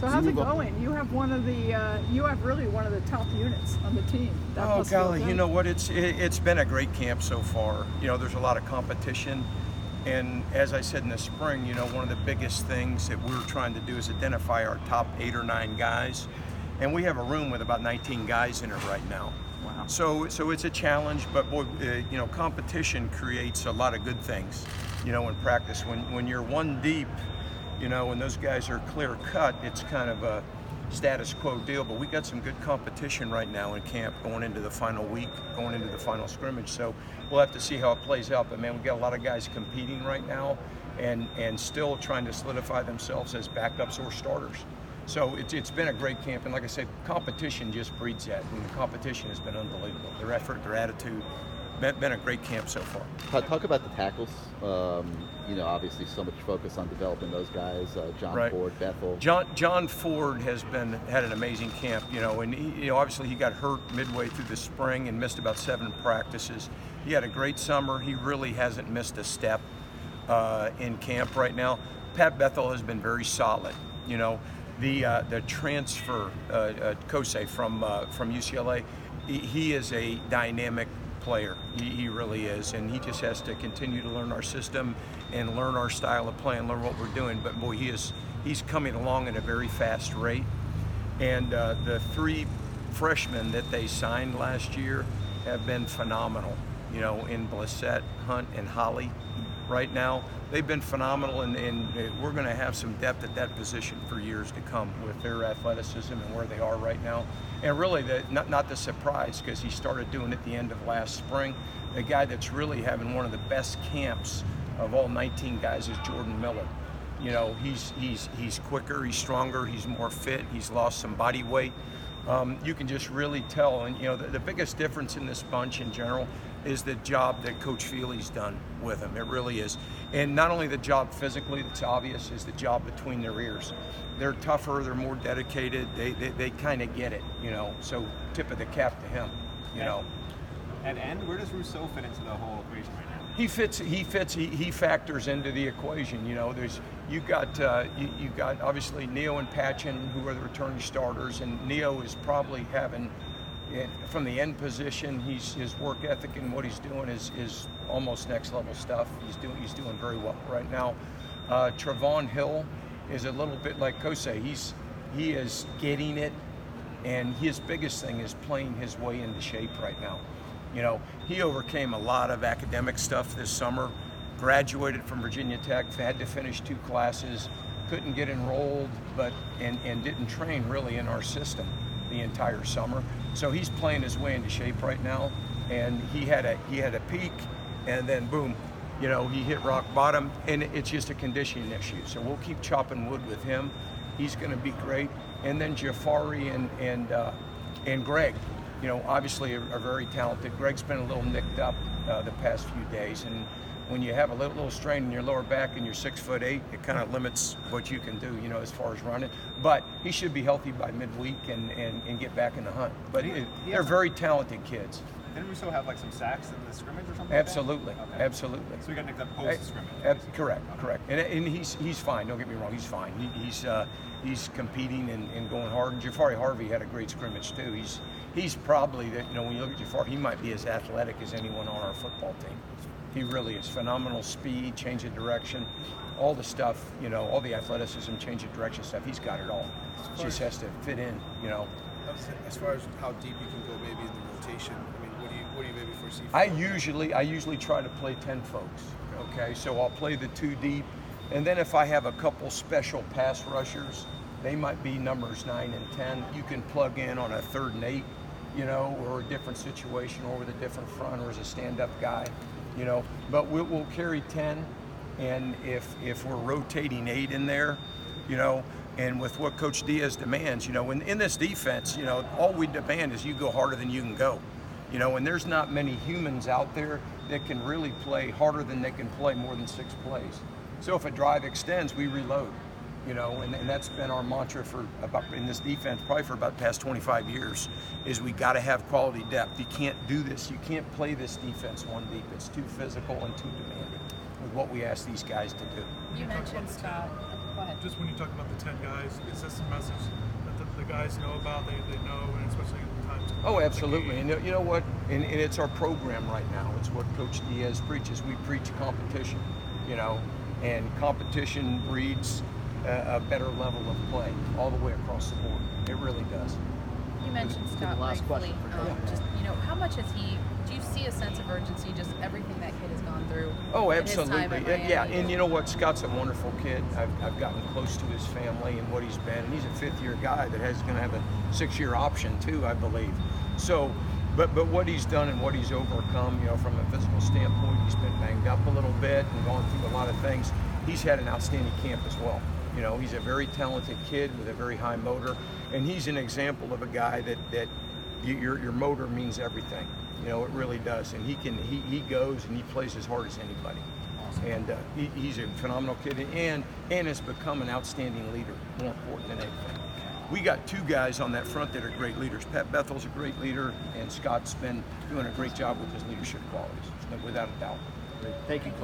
So how's it going? You have really one of the top units on the team. Oh golly, you know what? It's been a great camp so far. You know, there's a lot of competition, and as I said in the spring, you know, one of the biggest things that we're trying to do is identify our top 8 or 9 guys, and we have a room with about 19 guys in it right now. Wow. So it's a challenge, but boy, you know, competition creates a lot of good things. You know, in practice, when you're one deep, you know, when those guys are clear cut, it's kind of a status quo deal. But we got some good competition right now in camp, going into the final week, going into the final scrimmage. So we'll have to see how it plays out. But man, we got a lot of guys competing right now, and still trying to solidify themselves as backups or starters. So it's been a great camp, and like I said, competition just breeds that. And the competition has been unbelievable. Their effort, their attitude, been a great camp so far. Talk about the tackles. You know, obviously so much focus on developing those guys. John Right. Ford, Bethel. John Ford had an amazing camp. You know, and obviously he got hurt midway through the spring and missed about 7 practices. He had a great summer. He really hasn't missed a step in camp right now. Pat Bethel has been very solid. You know, the transfer Kosei from UCLA, he is a dynamic player. He really is, and he just has to continue to learn our system and learn our style of play and learn what we're doing. But boy, he's coming along at a very fast rate. And the 3 freshmen that they signed last year have been phenomenal. You know, in Blissett, Hunt, and Holly. Right now, they've been phenomenal, and we're going to have some depth at that position for years to come with their athleticism and where they are right now. And really, not the surprise, because he started doing it the end of last spring. The guy that's really having one of the best camps of all 19 guys is Jordan Miller. You know, he's quicker, he's stronger, he's more fit, he's lost some body weight. You can just really tell, and you know, the biggest difference in this bunch in general is the job that Coach Feely's done with them. It really is. And not only the job physically that's obvious, is the job between their ears. They're tougher, they're more dedicated, they kind of get it, you know. So tip of the cap to him, you know. At end, where does Rousseau fit into the whole equation right now? He factors into the equation. You know, you got obviously Neo and Patchen, who are the returning starters, and Neo is probably having, from the end position, his work ethic and what he's doing is almost next level stuff. He's doing very well right now. Trevon Hill is a little bit like Kosei. He is getting it, and his biggest thing is playing his way into shape right now. You know, he overcame a lot of academic stuff this summer, graduated from Virginia Tech, had to finish 2 classes, couldn't get enrolled, and didn't train really in our system the entire summer. So he's playing his way into shape right now, and he had a peak, and then boom, you know, he hit rock bottom, and it's just a conditioning issue. So we'll keep chopping wood with him. He's going to be great. And then Jafari and Greg, you know, obviously are very talented. Greg's been a little nicked up the past few days, and when you have a little strain in your lower back and you're 6'8", it kind of limits what you can do, you know, as far as running. But he should be healthy by midweek and get back in the hunt. But they're very talented kids. Didn't Rousseau have like some sacks in the scrimmage or something? Absolutely, like that? Absolutely. So he got nicked up post scrimmage. Correct. And he's fine. Don't get me wrong. He's fine. He's competing and going hard. And Jafari Harvey had a great scrimmage too. He's probably, you know, when you look at Jafari, he might be as athletic as anyone on our football team. He really is. Phenomenal speed, change of direction, all the stuff, you know, all the athleticism, change of direction stuff. He's got it all. Just has to fit in, you know. As far as how deep you can go, maybe in the rotation. I mean, what do you maybe foresee? I usually try to play 10 folks. Okay, so I'll play the 2 deep, and then if I have a couple special pass rushers, they might be numbers 9 and 10. You can plug in on a 3rd and 8, you know, or a different situation, or with a different front, or as a stand-up guy, you know. But we'll carry 10, and if we're rotating 8 in there, you know, and with what Coach Diaz demands, you know, in this defense, you know, all we demand is you go harder than you can go. You know, and there's not many humans out there that can really play harder than they can play more than 6 plays. So if a drive extends, we reload. You know, and that's been our mantra in this defense probably for about the past 25 years, is we got to have quality depth. You can't do this. You can't play this defense 1 deep. It's too physical and too demanding with what we ask these guys to do. You mentioned Scott. Go ahead. just when you talk about the 10 guys, is this a message that the guys know about? They know, and especially in times. Oh, absolutely. And you know what? And it's our program right now. It's what Coach Diaz preaches. We preach competition, you know, and competition breeds a better level of play all the way across the board. It really does. You mentioned Scott last briefly. question. Just, you know, how much has he? Do you see a sense of urgency? Just everything that kid has gone through. Oh, in his time absolutely. at Miami? Yeah, and you know what? Scott's a wonderful kid. I've gotten close to his family and what he's been. And he's a fifth-year guy that is going to have a 6-year option too, I believe. So, but what he's done and what he's overcome, you know, from a physical standpoint, he's been banged up a little bit and gone through a lot of things. He's had an outstanding camp as well. You know, he's a very talented kid with a very high motor, and he's an example of a guy that your motor means everything. You know, it really does. And he goes and he plays as hard as anybody. And he's a phenomenal kid and has become an outstanding leader, more important than anything. We got 2 guys on that front that are great leaders. Pat Bethel's a great leader, and Scott's been doing a great job with his leadership qualities, without a doubt. Thank you, Coach.